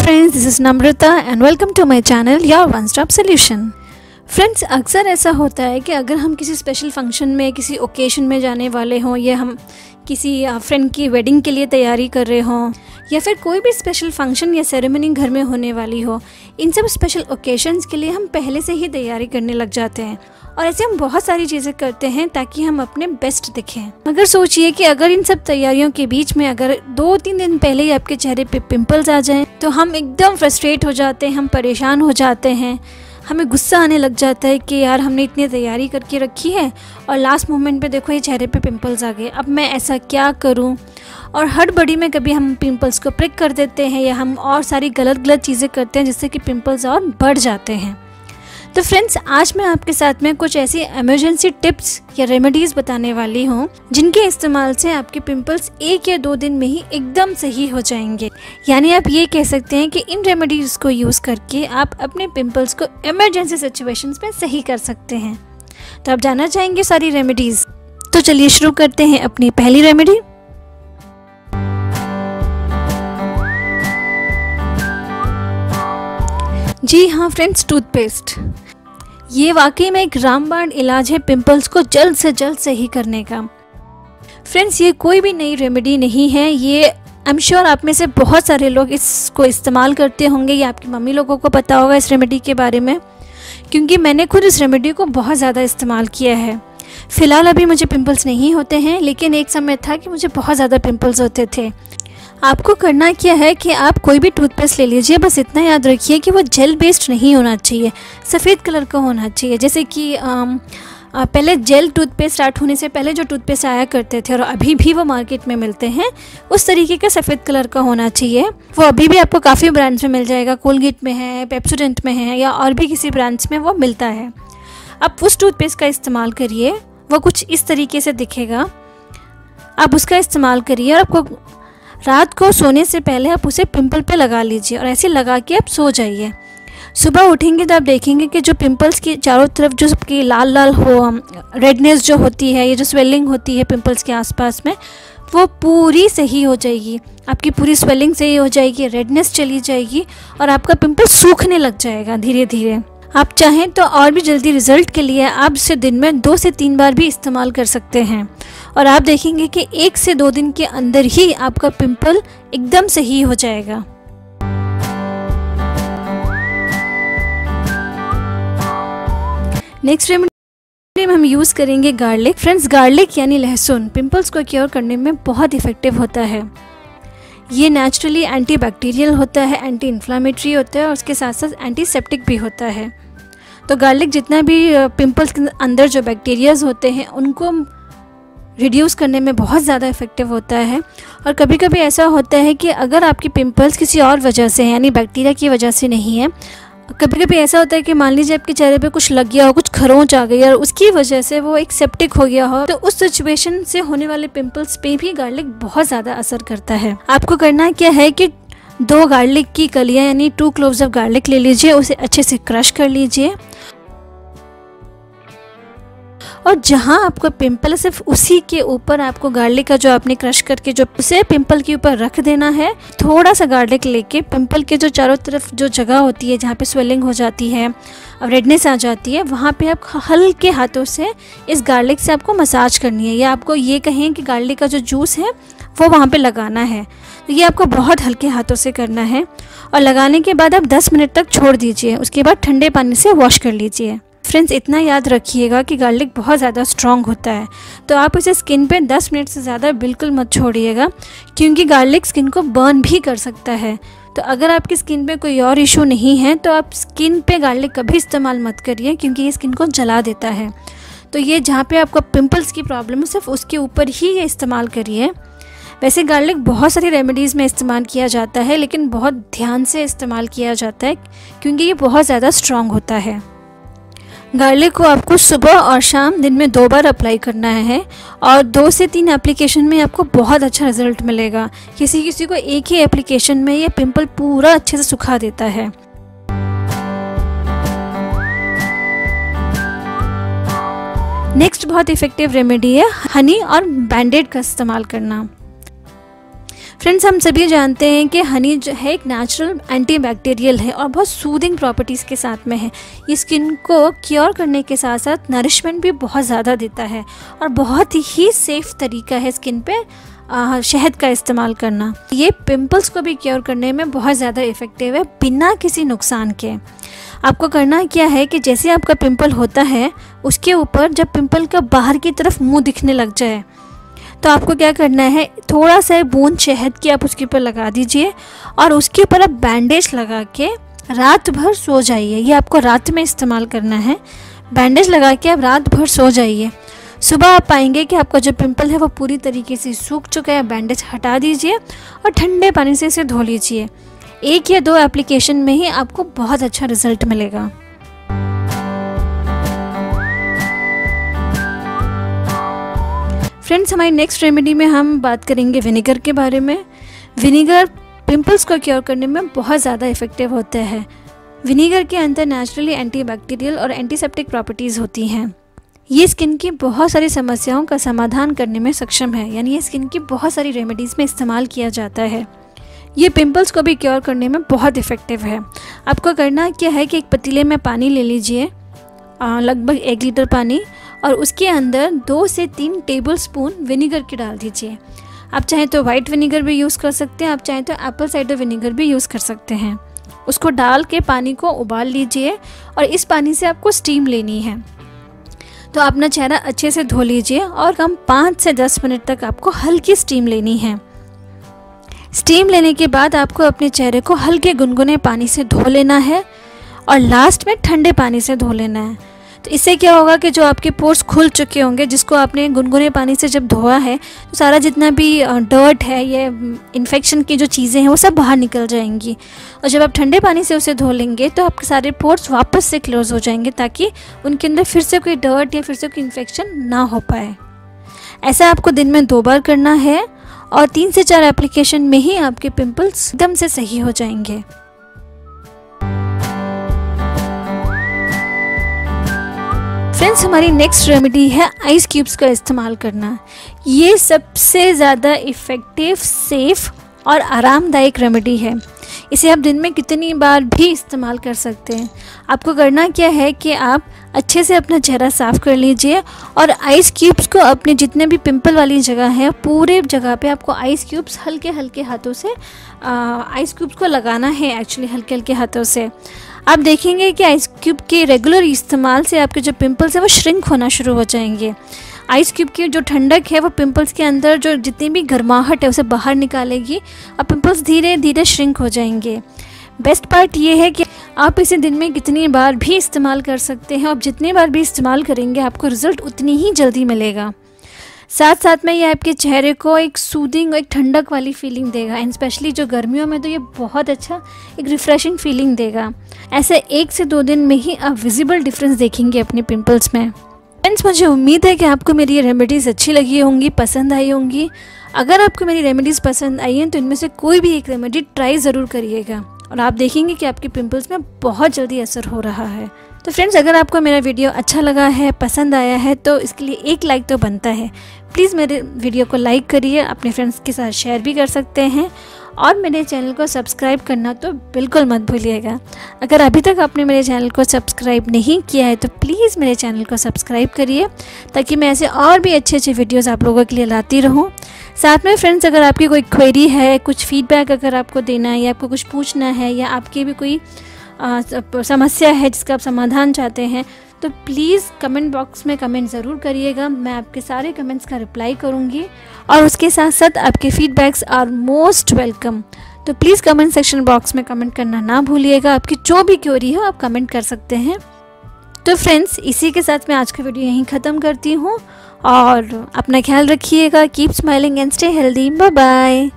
friends, this is Namrata and welcome to my channel Your One Stop Solution। Friends, अक्सर ऐसा होता है कि अगर हम किसी स्पेशल फंक्शन में, किसी ओकेशन में जाने वाले हों या हम किसी फ्रेंड की वेडिंग के लिए तैयारी कर रहे हों या फिर कोई भी स्पेशल फंक्शन या सेरेमनी घर में होने वाली हो, इन सब स्पेशल ओकेशंस के लिए हम पहले से ही तैयारी करने लग जाते हैं और ऐसे हम बहुत सारी चीज़ें करते हैं ताकि हम अपने बेस्ट दिखें। मगर सोचिए कि अगर इन सब तैयारियों के बीच में अगर 2-3 दिन पहले ही आपके चेहरे पे पिंपल्स आ जाएं तो हम एकदम फ्रस्ट्रेट हो जाते हैं, हम परेशान हो जाते हैं, हमें गुस्सा आने लग जाता है कि यार हमने इतनी तैयारी करके रखी है और लास्ट मोमेंट पे देखो ये चेहरे पे पिंपल्स आ गए, अब मैं ऐसा क्या करूं। और हड़बड़ी में कभी हम पिंपल्स को प्रिक कर देते हैं या हम और सारी गलत चीज़ें करते हैं जिससे कि पिंपल्स और बढ़ जाते हैं। तो फ्रेंड्स, आज मैं आपके साथ में कुछ ऐसी इमरजेंसी टिप्स या रेमेडीज़ बताने वाली हूँ जिनके इस्तेमाल से आपके पिंपल्स 1 या 2 दिन में ही एकदम सही हो जाएंगे। यानी आप ये कह सकते हैं कि इन रेमेडीज़ को यूज़ करके आप अपने पिंपल्स को इमरजेंसी सिचुएशंस में सही कर सकते हैं। तो आप जानना चाहेंगे सारी रेमेडीज़, तो चलिए शुरू करते हैं अपनी पहली रेमेडी। जी हाँ फ्रेंड्स, टूथपेस्ट। ये वाकई में एक रामबाण इलाज है पिंपल्स को जल्द से जल्द सही करने का। फ्रेंड्स, ये कोई भी नई रेमेडी नहीं है, ये आई एम श्योर आप में से बहुत सारे लोग इसको इस्तेमाल करते होंगे या आपकी मम्मी लोगों को पता होगा इस रेमेडी के बारे में, क्योंकि मैंने खुद इस रेमेडी को बहुत ज़्यादा इस्तेमाल किया है। फ़िलहाल अभी मुझे पिंपल्स नहीं होते हैं, लेकिन एक समय था कि मुझे बहुत ज़्यादा पिंपल्स होते थे। आपको करना क्या है कि आप कोई भी टूथपेस्ट ले लीजिए, बस इतना याद रखिए कि वो जेल बेस्ड नहीं होना चाहिए, सफ़ेद कलर का होना चाहिए। जैसे कि पहले जेल टूथपेस्ट स्टार्ट होने से पहले जो टूथपेस्ट आया करते थे और अभी भी वो मार्केट में मिलते हैं, उस तरीके का सफ़ेद कलर का होना चाहिए। वो अभी भी आपको काफ़ी ब्रांड्स में मिल जाएगा, कोलगेट में है, पेप्सोडेंट में है या और भी किसी ब्रांड्स में वो मिलता है। आप उस टूथपेस्ट का इस्तेमाल करिए, वो कुछ इस तरीके से दिखेगा। आप उसका इस्तेमाल करिए और आपको रात को सोने से पहले आप उसे पिंपल पे लगा लीजिए और ऐसे लगा के आप सो जाइए। सुबह उठेंगे तो आप देखेंगे कि जो पिंपल्स की चारों तरफ जो सबकी लाल लाल हो, रेडनेस जो होती है, ये जो स्वेलिंग होती है पिंपल्स के आसपास में, वो पूरी सही हो जाएगी। आपकी पूरी स्वेलिंग सही हो जाएगी, रेडनेस चली जाएगी और आपका पिंपल सूखने लग जाएगा धीरे धीरे। आप चाहें तो और भी जल्दी रिजल्ट के लिए आप इसे दिन में 2 से 3 बार भी इस्तेमाल कर सकते हैं और आप देखेंगे कि 1 से 2 दिन के अंदर ही आपका पिंपल एकदम सही हो जाएगा। नेक्स्ट रेमेडी में हम यूज़ करेंगे गार्लिक। फ्रेंड्स, गार्लिक यानी लहसुन पिंपल्स को क्योर करने में बहुत इफ़ेक्टिव होता है। ये नेचुरली एंटीबैक्टीरियल होता है, एंटी इन्फ्लामेटरी होता है और उसके साथ साथ एंटीसेप्टिक भी होता है। तो गार्लिक जितना भी पिंपल्स के अंदर जो बैक्टीरियाज होते हैं उनको रिड्यूस करने में बहुत ज़्यादा इफ़ेक्टिव होता है। और कभी कभी ऐसा होता है कि अगर आपकी पिंपल्स किसी और वजह से यानी बैक्टीरिया की वजह से नहीं है, कभी कभी ऐसा होता है कि मान लीजिए आपके चेहरे पे कुछ लग गया हो, कुछ खरोंच आ गई और उसकी वजह से वो एक सेप्टिक हो गया हो, तो उस सिचुएशन से होने वाले पिंपल्स पे भी गार्लिक बहुत ज़्यादा असर करता है। आपको करना क्या है कि 2 गार्लिक की कलियाँ यानी 2 क्लोव्स ऑफ गार्लिक ले लीजिए, उसे अच्छे से क्रश कर लीजिए और जहाँ आपको पिंपल है सिर्फ उसी के ऊपर आपको गार्लिक का जो आपने क्रश करके जो उसे पिंपल के ऊपर रख देना है। थोड़ा सा गार्लिक लेके पिंपल के जो चारों तरफ जो जगह होती है जहाँ पे स्वेलिंग हो जाती है और रेडनेस आ जाती है, वहाँ पे आप हल्के हाथों से इस गार्लिक से आपको मसाज करनी है या आपको ये कहें कि गार्लिक का जो जूस है वो वहाँ पे लगाना है। तो ये आपको बहुत हल्के हाथों से करना है और लगाने के बाद आप 10 मिनट तक छोड़ दीजिए, उसके बाद ठंडे पानी से वॉश कर लीजिए। फ्रेंड्स, इतना याद रखिएगा कि गार्लिक बहुत ज़्यादा स्ट्रॉन्ग होता है, तो आप इसे स्किन पे 10 मिनट से ज़्यादा बिल्कुल मत छोड़िएगा, क्योंकि गार्लिक स्किन को बर्न भी कर सकता है। तो अगर आपकी स्किन पे कोई और इशू नहीं है तो आप स्किन पे गार्लिक कभी इस्तेमाल मत करिए, क्योंकि ये स्किन को जला देता है। तो ये जहाँ पे आपको पिंपल्स की प्रॉब्लम है सिर्फ उसके ऊपर ही ये इस्तेमाल करिए। वैसे गार्लिक बहुत सारी रेमेडीज़ में इस्तेमाल किया जाता है, लेकिन बहुत ध्यान से इस्तेमाल किया जाता है क्योंकि ये बहुत ज़्यादा स्ट्रॉन्ग होता है। गार्लिक को आपको सुबह और शाम दिन में 2 बार अप्लाई करना है और 2 से 3 एप्लीकेशन में आपको बहुत अच्छा रिजल्ट मिलेगा। किसी को एक ही एप्लीकेशन में ये पिंपल पूरा अच्छे से सुखा देता है। नेक्स्ट बहुत इफ़ेक्टिव रेमेडी है हनी और बैंडेड का इस्तेमाल करना। फ्रेंड्स, हम सभी जानते हैं कि हनी जो है एक नेचुरल एंटीबैक्टीरियल है और बहुत सूदिंग प्रॉपर्टीज़ के साथ में है। ये स्किन को क्योर करने के साथ साथ नरिशमेंट भी बहुत ज़्यादा देता है और बहुत ही सेफ़ तरीका है स्किन पे शहद का इस्तेमाल करना। ये पिंपल्स को भी क्योर करने में बहुत ज़्यादा इफ़ेक्टिव है बिना किसी नुकसान के। आपको करना क्या है कि जैसे आपका पिंपल होता है उसके ऊपर जब पिंपल का बाहर की तरफ मुंह दिखने लग जाए तो आपको क्या करना है, थोड़ा सा बूंद शहद की आप उसके ऊपर लगा दीजिए और उसके ऊपर आप बैंडेज लगा के रात भर सो जाइए। ये आपको रात में इस्तेमाल करना है। बैंडेज लगा के आप रात भर सो जाइए। सुबह आप पाएंगे कि आपका जो पिंपल है वो पूरी तरीके से सूख चुका है। बैंडेज हटा दीजिए और ठंडे पानी से इसे धो लीजिए। 1 या 2 एप्लीकेशन में ही आपको बहुत अच्छा रिजल्ट मिलेगा। फ्रेंड्स, हमारी नेक्स्ट रेमेडी में हम बात करेंगे विनेगर के बारे में। विनेगर पिंपल्स को क्योर करने में बहुत ज़्यादा इफ़ेक्टिव होता है। विनेगर के अंदर नेचुरली एंटीबैक्टीरियल और एंटीसेप्टिक प्रॉपर्टीज़ होती हैं। ये स्किन की बहुत सारी समस्याओं का समाधान करने में सक्षम है, यानी ये स्किन की बहुत सारी रेमेडीज़ में इस्तेमाल किया जाता है। ये पिंपल्स को भी क्योर करने में बहुत इफ़ेक्टिव है। आपको करना क्या है कि एक पतीले में पानी ले लीजिए, लगभग 1 लीटर पानी, और उसके अंदर 2 से 3 टेबलस्पून विनेगर के डाल दीजिए। आप चाहें तो वाइट विनेगर भी यूज़ कर सकते हैं, आप चाहें तो एप्पल साइडर विनेगर भी यूज़ कर सकते हैं। उसको डाल के पानी को उबाल लीजिए और इस पानी से आपको स्टीम लेनी है। तो अपना चेहरा अच्छे से धो लीजिए और कम 5 से 10 मिनट तक आपको हल्की स्टीम लेनी है। स्टीम लेने के बाद आपको अपने चेहरे को हल्के गुनगुने पानी से धो लेना है और लास्ट में ठंडे पानी से धो लेना है। तो इससे क्या होगा कि जो आपके पोर्स खुल चुके होंगे, जिसको आपने गुनगुने पानी से जब धोया है, तो सारा जितना भी डर्ट है, ये इन्फेक्शन की जो चीज़ें हैं वो सब बाहर निकल जाएंगी। और जब आप ठंडे पानी से उसे धो लेंगे तो आपके सारे पोर्स वापस से क्लोज हो जाएंगे, ताकि उनके अंदर फिर से कोई डर्ट या फिर से कोई इन्फेक्शन ना हो पाए। ऐसा आपको दिन में 2 बार करना है और 3 से 4 एप्लीकेशन में ही आपके पिंपल्स एकदम से सही हो जाएंगे। फ्रेंड्स, हमारी नेक्स्ट रेमेडी है आइस क्यूब्स का इस्तेमाल करना। ये सबसे ज़्यादा इफ़ेक्टिव, सेफ़ और आरामदायक रेमेडी है। इसे आप दिन में कितनी बार भी इस्तेमाल कर सकते हैं। आपको करना क्या है कि आप अच्छे से अपना चेहरा साफ़ कर लीजिए और आइस क्यूब्स को अपने जितने भी पिंपल वाली जगह है पूरे जगह पे आपको आइस क्यूब्स हल्के हल्के हाथों से आइस क्यूब्स को लगाना है। एक्चुअली हल्के हल्के हाथों से आप देखेंगे कि आइस क्यूब के रेगुलर इस्तेमाल से आपके जो पिंपल्स हैं वो श्रिंक होना शुरू हो जाएंगे। आइस क्यूब की जो ठंडक है वो पिंपल्स के अंदर जो जितनी भी गर्माहट है उसे बाहर निकालेगी और पिंपल्स धीरे धीरे श्रिंक हो जाएंगे। बेस्ट पार्ट ये है कि आप इसे दिन में कितनी बार भी इस्तेमाल कर सकते हैं। आप जितनी बार भी इस्तेमाल करेंगे आपको रिज़ल्ट उतनी ही जल्दी मिलेगा। साथ साथ में ये आपके चेहरे को एक सूदिंग, एक ठंडक वाली फीलिंग देगा। एंड स्पेशली जो गर्मियों में तो ये बहुत अच्छा एक रिफ़्रेशिंग फीलिंग देगा। ऐसे 1 से 2 दिन में ही आप विजिबल डिफरेंस देखेंगे अपने पिंपल्स में। फ्रेंड्स, मुझे उम्मीद है कि आपको मेरी ये रेमेडीज़ अच्छी लगी होंगी, पसंद आई होंगी। अगर आपको मेरी रेमेडीज़ पसंद आई हैं तो इनमें से कोई भी एक रेमेडी ट्राई ज़रूर करिएगा और आप देखेंगे कि आपके पिंपल्स में बहुत जल्दी असर हो रहा है। तो फ्रेंड्स, अगर आपको मेरा वीडियो अच्छा लगा है, पसंद आया है, तो इसके लिए एक लाइक तो बनता है। प्लीज़ मेरे वीडियो को लाइक करिए, अपने फ्रेंड्स के साथ शेयर भी कर सकते हैं और मेरे चैनल को सब्सक्राइब करना तो बिल्कुल मत भूलिएगा। अगर अभी तक आपने मेरे चैनल को सब्सक्राइब नहीं किया है तो प्लीज़ मेरे चैनल को सब्सक्राइब करिए, ताकि मैं ऐसे और भी अच्छे अच्छे वीडियोज़ आप लोगों के लिए लाती रहूँ। साथ में फ्रेंड्स, अगर आपकी कोई क्वेरी है, कुछ फीडबैक अगर आपको देना है या आपको कुछ पूछना है या आपकी भी कोई समस्या है जिसका आप समाधान चाहते हैं, तो प्लीज़ कमेंट बॉक्स में कमेंट ज़रूर करिएगा। मैं आपके सारे कमेंट्स का रिप्लाई करूँगी और उसके साथ साथ आपके फीडबैक्स आर मोस्ट वेलकम। तो प्लीज़ कमेंट सेक्शन बॉक्स में कमेंट करना ना भूलिएगा। आपकी जो भी क्वेरी हो आप कमेंट कर सकते हैं। तो फ्रेंड्स, इसी के साथ मैं आज का वीडियो यहीं ख़त्म करती हूँ और अपना ख्याल रखिएगा। Keep smiling and stay healthy. Bye bye.